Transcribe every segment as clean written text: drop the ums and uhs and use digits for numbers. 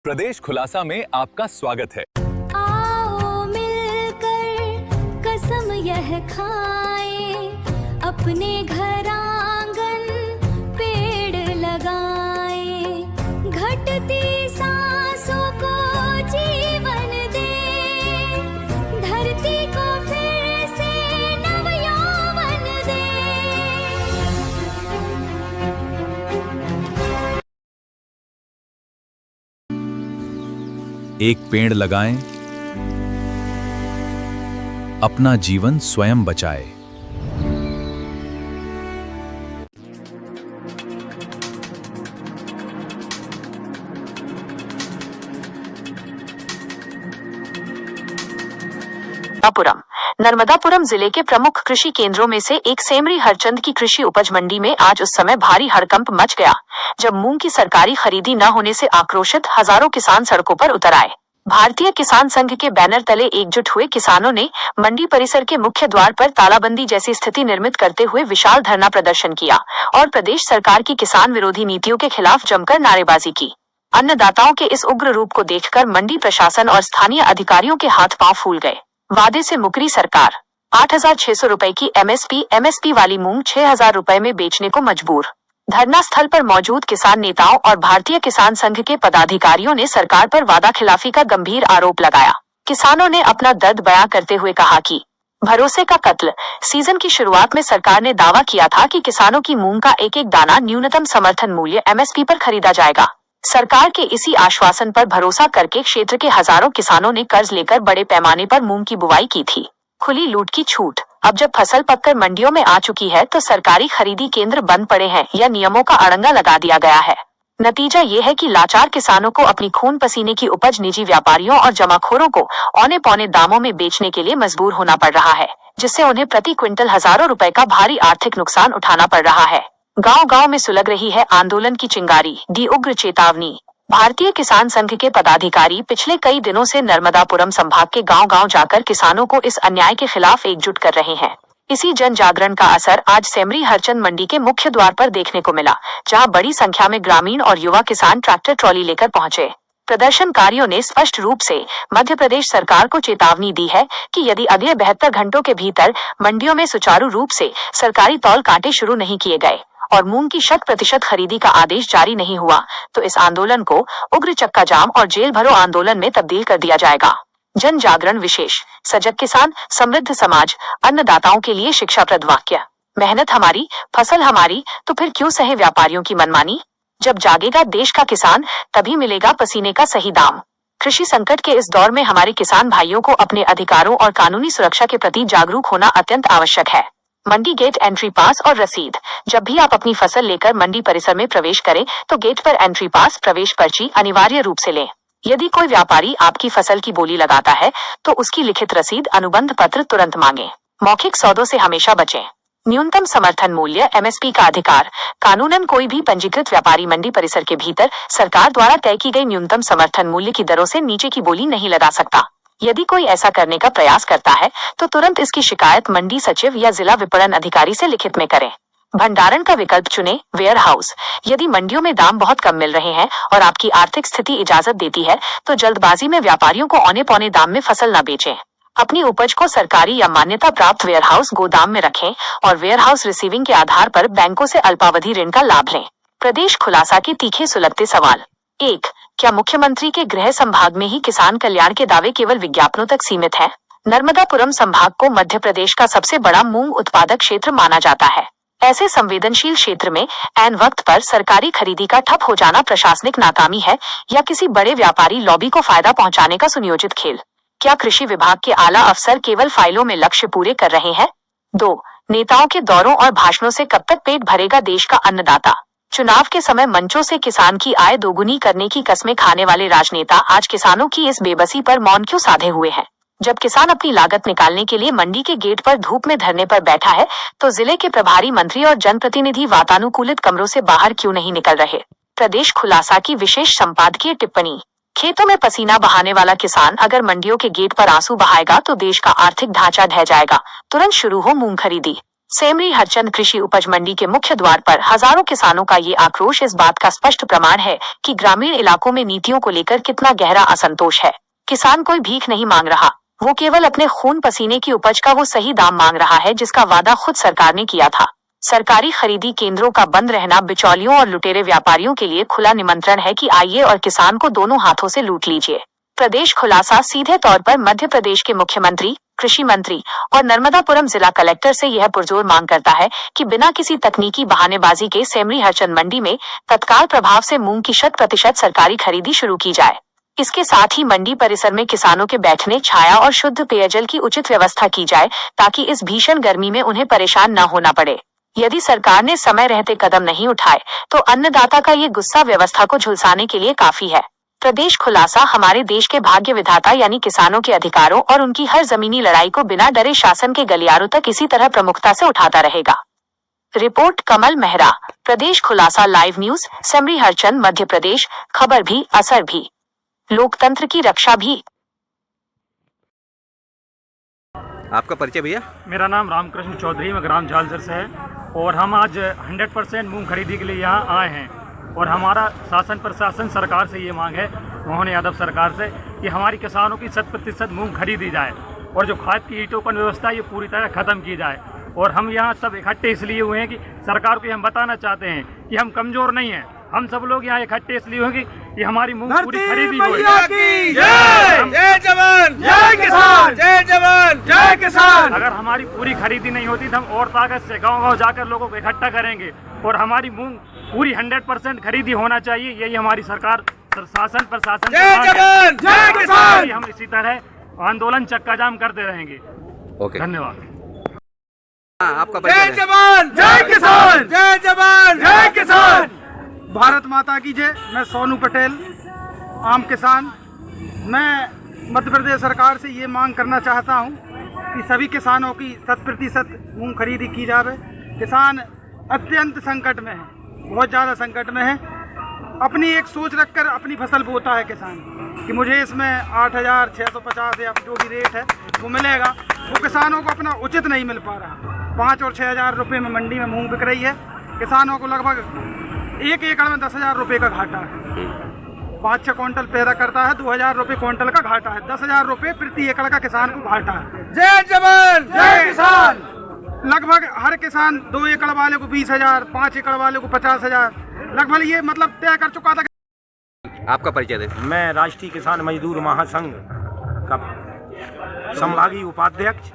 प्रदेश खुलासा में आपका स्वागत है। आओ मिलकर कसम यह खाएं, अपने घर आंगन पेड़ लगाएं, घटती सांसों को जीवन दें, धरती को फिर से नवयौवन दें। एक पेड़ लगाएं, अपना जीवन स्वयं बचाएं। नर्मदापुरम जिले के प्रमुख कृषि केंद्रों में से एक सेमरी हरचंद की कृषि उपज मंडी में आज उस समय भारी हड़कंप मच गया जब मूंग की सरकारी खरीदी न होने से आक्रोशित हजारों किसान सड़कों पर उतर आए। भारतीय किसान संघ के बैनर तले एकजुट हुए किसानों ने मंडी परिसर के मुख्य द्वार पर तालाबंदी जैसी स्थिति निर्मित करते हुए विशाल धरना प्रदर्शन किया और प्रदेश सरकार की किसान विरोधी नीतियों के खिलाफ जमकर नारेबाजी की। अन्नदाताओं के इस उग्र रूप को देखकर मंडी प्रशासन और स्थानीय अधिकारियों के हाथ पांव फूल गए। वादे से मुकरी सरकार, 8,600 रुपए की एमएसपी वाली मूंग 6,000 रुपए में बेचने को मजबूर। धरना स्थल पर मौजूद किसान नेताओं और भारतीय किसान संघ के पदाधिकारियों ने सरकार पर वादा खिलाफी का गंभीर आरोप लगाया। किसानों ने अपना दर्द बयां करते हुए कहा कि भरोसे का कत्ल। सीजन की शुरुआत में सरकार ने दावा किया था कि किसानों की मूंग का एक एक दाना न्यूनतम समर्थन मूल्य एमएसपी पर खरीदा जाएगा। सरकार के इसी आश्वासन पर भरोसा करके क्षेत्र के हजारों किसानों ने कर्ज लेकर बड़े पैमाने पर मूंग की बुवाई की थी। खुली लूट की छूट। अब जब फसल पककर मंडियों में आ चुकी है तो सरकारी खरीदी केंद्र बंद पड़े हैं या नियमों का अड़ंगा लगा दिया गया है। नतीजा ये है कि लाचार किसानों को अपनी खून पसीने की उपज निजी व्यापारियों और जमाखोरों को औने पौने दामों में बेचने के लिए मजबूर होना पड़ रहा है, जिससे उन्हें प्रति क्विंटल हजारों रुपए का भारी आर्थिक नुकसान उठाना पड़ रहा है। गांव-गांव में सुलग रही है आंदोलन की चिंगारी, दी उग्र चेतावनी। भारतीय किसान संघ के पदाधिकारी पिछले कई दिनों से नर्मदापुरम संभाग के गांव-गांव जाकर किसानों को इस अन्याय के खिलाफ एकजुट कर रहे हैं। इसी जन जागरण का असर आज सेमरी हरचंद मंडी के मुख्य द्वार पर देखने को मिला, जहां बड़ी संख्या में ग्रामीण और युवा किसान ट्रैक्टर ट्रॉली लेकर पहुंचे। प्रदर्शनकारियों ने स्पष्ट रूप से मध्य प्रदेश सरकार को चेतावनी दी है कि यदि अगले 72 घंटों के भीतर मंडियों में सुचारू रूप से सरकारी तौल कांटे शुरू नहीं किए गए और मूंग की 100% खरीदी का आदेश जारी नहीं हुआ तो इस आंदोलन को उग्र चक्का जाम और जेल भरो आंदोलन में तब्दील कर दिया जाएगा। जन जागरण विशेष, सजग किसान, समृद्ध समाज, अन्नदाताओं के लिए शिक्षाप्रद वाक्य। मेहनत हमारी, फसल हमारी, तो फिर क्यों सहे व्यापारियों की मनमानी। जब जागेगा देश का किसान तभी मिलेगा पसीने का सही दाम। कृषि संकट के इस दौर में हमारे किसान भाइयों को अपने अधिकारों और कानूनी सुरक्षा के प्रति जागरूक होना अत्यंत आवश्यक है। मंडी गेट एंट्री पास और रसीद। जब भी आप अपनी फसल लेकर मंडी परिसर में प्रवेश करें तो गेट पर एंट्री पास, प्रवेश पर्ची अनिवार्य रूप से लें। यदि कोई व्यापारी आपकी फसल की बोली लगाता है तो उसकी लिखित रसीद, अनुबंध पत्र तुरंत मांगें। मौखिक सौदों से हमेशा बचें। न्यूनतम समर्थन मूल्य एमएसपी का अधिकार। कानूनन कोई भी पंजीकृत व्यापारी मंडी परिसर के भीतर सरकार द्वारा तय की गई न्यूनतम समर्थन मूल्य की दरों से नीचे की बोली नहीं लगा सकता। यदि कोई ऐसा करने का प्रयास करता है तो तुरंत इसकी शिकायत मंडी सचिव या जिला विपणन अधिकारी से लिखित में करें। भंडारण का विकल्प चुनें, वेयर हाउस। यदि मंडियों में दाम बहुत कम मिल रहे हैं और आपकी आर्थिक स्थिति इजाजत देती है तो जल्दबाजी में व्यापारियों को औने पौने दाम में फसल न बेचें। अपनी उपज को सरकारी या मान्यता प्राप्त वेयर हाउस गोदाम में रखें और वेयर हाउस रिसीविंग के आधार पर बैंकों से अल्पावधि ऋण का लाभ लें। प्रदेश खुलासा के तीखे सुलगते सवाल। 1. क्या मुख्यमंत्री के गृह संभाग में ही किसान कल्याण के दावे केवल विज्ञापनों तक सीमित हैं? नर्मदापुरम संभाग को मध्य प्रदेश का सबसे बड़ा मूंग उत्पादक क्षेत्र माना जाता है। ऐसे संवेदनशील क्षेत्र में ऐन वक्त पर सरकारी खरीदी का ठप हो जाना प्रशासनिक नाकामी है या किसी बड़े व्यापारी लॉबी को फायदा पहुंचाने का सुनियोजित खेल? क्या कृषि विभाग के आला अफसर केवल फाइलों में लक्ष्य पूरे कर रहे हैं? 2. नेताओं के दौरों और भाषणों से कब तक पेट भरेगा देश का अन्नदाता? चुनाव के समय मंचों से किसान की आय दोगुनी करने की कस्में खाने वाले राजनेता आज किसानों की इस बेबसी पर मौन क्यों साधे हुए हैं? जब किसान अपनी लागत निकालने के लिए मंडी के गेट पर धूप में धरने पर बैठा है तो जिले के प्रभारी मंत्री और जनप्रतिनिधि वातानुकूलित कमरों से बाहर क्यों नहीं निकल रहे? प्रदेश खुलासा की विशेष संपादकीय टिप्पणी। खेतों में पसीना बहाने वाला किसान अगर मंडियों के गेट पर आंसू बहाएगा तो देश का आर्थिक ढांचा ढह जाएगा। तुरंत शुरू हो मूंग खरीदी। सेमरी हरचंद कृषि उपज मंडी के मुख्य द्वार पर हजारों किसानों का ये आक्रोश इस बात का स्पष्ट प्रमाण है कि ग्रामीण इलाकों में नीतियों को लेकर कितना गहरा असंतोष है। किसान कोई भीख नहीं मांग रहा, वो केवल अपने खून पसीने की उपज का वो सही दाम मांग रहा है जिसका वादा खुद सरकार ने किया था। सरकारी खरीदी केंद्रों का बंद रहना बिचौलियों और लुटेरे व्यापारियों के लिए खुला निमंत्रण है कि आइए और किसान को दोनों हाथों से लूट लीजिए। प्रदेश खुलासा सीधे तौर पर मध्य प्रदेश के मुख्यमंत्री, कृषि मंत्री और नर्मदापुरम जिला कलेक्टर से यह पुरजोर मांग करता है कि बिना किसी तकनीकी बहानेबाजी के सेमरी हरचंद मंडी में तत्काल प्रभाव से मूंग की 100% सरकारी खरीदी शुरू की जाए। इसके साथ ही मंडी परिसर में किसानों के बैठने, छाया और शुद्ध पेयजल की उचित व्यवस्था की जाए ताकि इस भीषण गर्मी में उन्हें परेशान न होना पड़े। यदि सरकार ने समय रहते कदम नहीं उठाए तो अन्नदाता का ये गुस्सा व्यवस्था को झुलसाने के लिए काफी है। प्रदेश खुलासा हमारे देश के भाग्य विधाता यानी किसानों के अधिकारों और उनकी हर जमीनी लड़ाई को बिना डरे शासन के गलियारों तक इसी तरह प्रमुखता से उठाता रहेगा। रिपोर्ट कमल मेहरा, प्रदेश खुलासा लाइव न्यूज, सेमरी हरचंद, मध्य प्रदेश। खबर भी, असर भी, लोकतंत्र की रक्षा भी। आपका परिचय भैया? मेरा नाम रामकृष्ण चौधरी, मैं ग्राम झालसर से है और हम आज 100% मूंग खरीदी के लिए यहाँ आए हैं और हमारा शासन प्रशासन सरकार से ये मांग है, मोहन यादव सरकार से, कि हमारी किसानों की 100% मूंग खरीदी जाए और जो खाद की ईटोपन व्यवस्था ये पूरी तरह ख़त्म की जाए। और हम यहाँ सब इकट्ठे इसलिए हुए हैं कि सरकार को हम बताना चाहते हैं कि हम कमज़ोर नहीं हैं। हम सब लोग यहाँ इकट्ठे इसलिए हुए कि हमारी मूंग पूरी खरीदी हो। जय जवान जय किसान, जय जवान जय किसान। अगर हमारी पूरी खरीदी नहीं होती तो हम और ताकत से गांव-गांव जाकर लोगों को इकट्ठा करेंगे और हमारी मूंग पूरी 100% खरीदी होना चाहिए। यही हमारी सरकार, शासन प्रशासन, जय जवान जय किसान। हम इसी तरह आंदोलन चक्का जाम करते रहेंगे। ओके, धन्यवाद। आपका जय परिचय? जवान जय किसान, जय जवान जय किसान। भारत माता की जय। मैं सोनू पटेल, आम किसान। मैं मध्य प्रदेश सरकार से ये मांग करना चाहता हूँ कि सभी किसानों की 100% मूंग खरीदी की जावे। किसान अत्यंत संकट में है, बहुत ज़्यादा संकट में है। अपनी एक सोच रखकर अपनी फसल बोता है किसान कि मुझे इसमें 8,650 या जो भी रेट है वो मिलेगा। वो किसानों को अपना उचित नहीं मिल पा रहा। 5 और 6,000 रुपये में मंडी में मूंग बिक रही है। किसानों को लगभग 1 एकड़ में 10,000 रुपये का घाटा है। 5-6 क्विंटल पैदा करता है, 2,000 रुपये क्विंटल का घाटा है। 10,000 रुपये प्रति एकड़ का किसान को घाटा है। जय जवान जय किसान। लगभग हर किसान 2 एकड़ वाले को 20,000, 5 एकड़ वाले को 50,000, लगभग ये मतलब तय कर चुका था। आपका परिचय दें? मैं राष्ट्रीय किसान मजदूर महासंघ का संभागीय उपाध्यक्ष।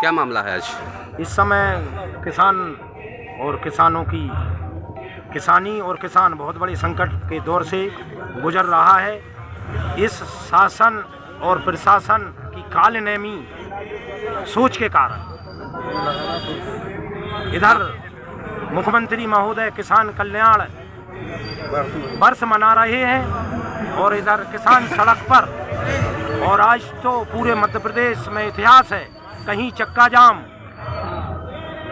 क्या मामला है आज? इस समय किसान और किसानों की किसानी और किसान बहुत बड़े संकट के दौर से गुजर रहा है। इस शासन और प्रशासन की कालनेमी सोच के कारण इधर मुख्यमंत्री महोदय किसान कल्याण वर्ष मना रहे हैं और इधर किसान सड़क पर, और आज तो पूरे मध्य प्रदेश में इतिहास है, कहीं चक्का जाम,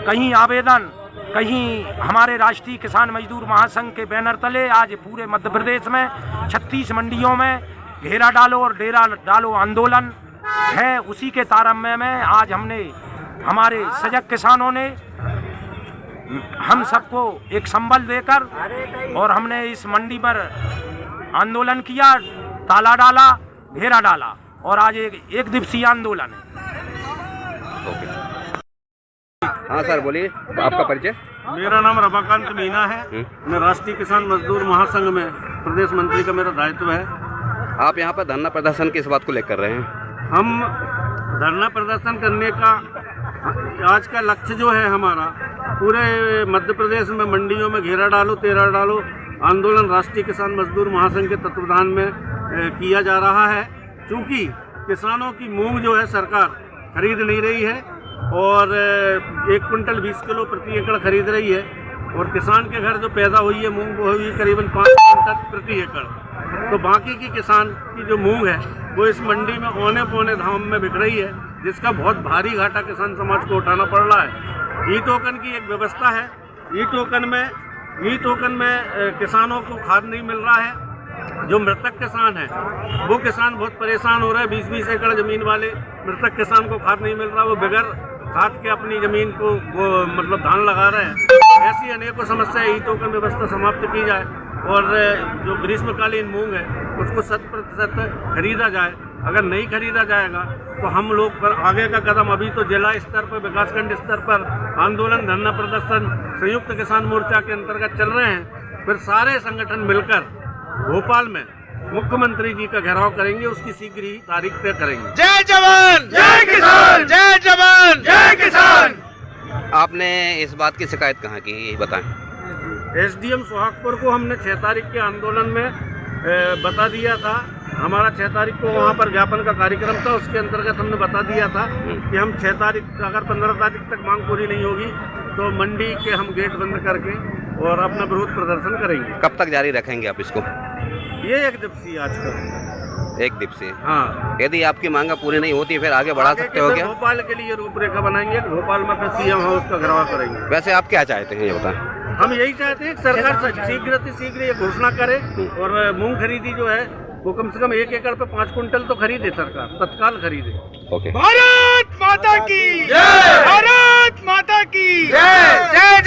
कहीं आवेदन, कहीं हमारे राष्ट्रीय किसान मजदूर महासंघ के बैनर तले आज पूरे मध्य प्रदेश में 36 मंडियों में घेरा डालो और डेरा डालो आंदोलन है। उसी के तारतम्य में आज हमने, हमारे सजग किसानों ने हम सबको एक संबल देकर और हमने इस मंडी पर आंदोलन किया, ताला डाला, घेरा डाला और आज एक दिवसीय आंदोलन है। हाँ सर, बोलिए, आपका परिचय? मेरा नाम रमाकांत मीना है। मैं राष्ट्रीय किसान मजदूर महासंघ में प्रदेश मंत्री का मेरा दायित्व है। आप यहाँ पर धरना प्रदर्शन किस बात को लेकर रहे हैं? हम धरना प्रदर्शन करने का आज का लक्ष्य जो है हमारा, पूरे मध्य प्रदेश में मंडियों में घेरा डालो तेरा डालो आंदोलन राष्ट्रीय किसान मजदूर महासंघ के तत्वाधान में किया जा रहा है। क्योंकि किसानों की मूंग जो है सरकार खरीद नहीं रही है और 1 क्विंटल 20 किलो प्रति एकड़ खरीद रही है और किसान के घर जो पैदा हुई है मूंग वो हुई करीबन 5 क्विंटल प्रति एकड़। तो बाकी की किसान की जो मूंग है वो इस मंडी में औने पौने दाम में बिक रही है, जिसका बहुत भारी घाटा किसान समाज को उठाना पड़ रहा है। ई टोकन की एक व्यवस्था है। ई टोकन में किसानों को खाद नहीं मिल रहा है। जो मृतक किसान है वो किसान बहुत परेशान हो रहे हैं। 20-20 एकड़ ज़मीन वाले मृतक किसान को खाद नहीं मिल रहा, वो बगैर खाद के अपनी जमीन को वो मतलब धान लगा रहे हैं। ऐसी अनेकों समस्याएं, ई टोकन व्यवस्था समाप्त की जाए और जो ग्रीष्मकालीन मूंग है उसको 100% खरीदा जाए। अगर नहीं खरीदा जाएगा तो हम लोग पर आगे का कदम, अभी तो जिला स्तर पर, विकासखंड स्तर पर आंदोलन, धरना प्रदर्शन संयुक्त किसान मोर्चा के अंतर्गत चल रहे हैं। फिर सारे संगठन मिलकर भोपाल में मुख्यमंत्री जी का घेराव करेंगे, उसकी शीघ्र ही तारीख तय करेंगे। जय जवान जय किसान, जय जवान जय किसान। आपने इस बात की शिकायत कहाँ की, ये बताएं। एसडीएम सोहागपुर को हमने 6 तारीख के आंदोलन में बता दिया था। हमारा 6 तारीख को वहाँ पर ज्ञापन का कार्यक्रम था, उसके अंतर्गत हमने बता दिया था कि हम 6 तारीख, अगर 15 तारीख तक मांग पूरी नहीं होगी तो मंडी के हम गेट बंद करके और अपना विरोध प्रदर्शन करेंगे। कब तक जारी रखेंगे आप इसको? ये 1 दिवसीय आज का 1 दिवसीय। हाँ, यदि आपकी मांगा पूरी नहीं होती फिर आगे बढ़ा सकते हो क्या? भोपाल के लिए रूपरेखा बनाएंगे, भोपाल में फिर सीएम हाउस का घेराव करेंगे। वैसे आप क्या चाहते हैं ये बताएं। हम यही चाहते हैं कि सरकार शीघ्र ये घोषणा करे और मूंग खरीदी जो है वो कम से कम 1 एकड़ पे 5 कुंटल तो खरीदे, सरकार तत्काल खरीदे। ओके। भारत माता की जय, भारत माता की जय, जय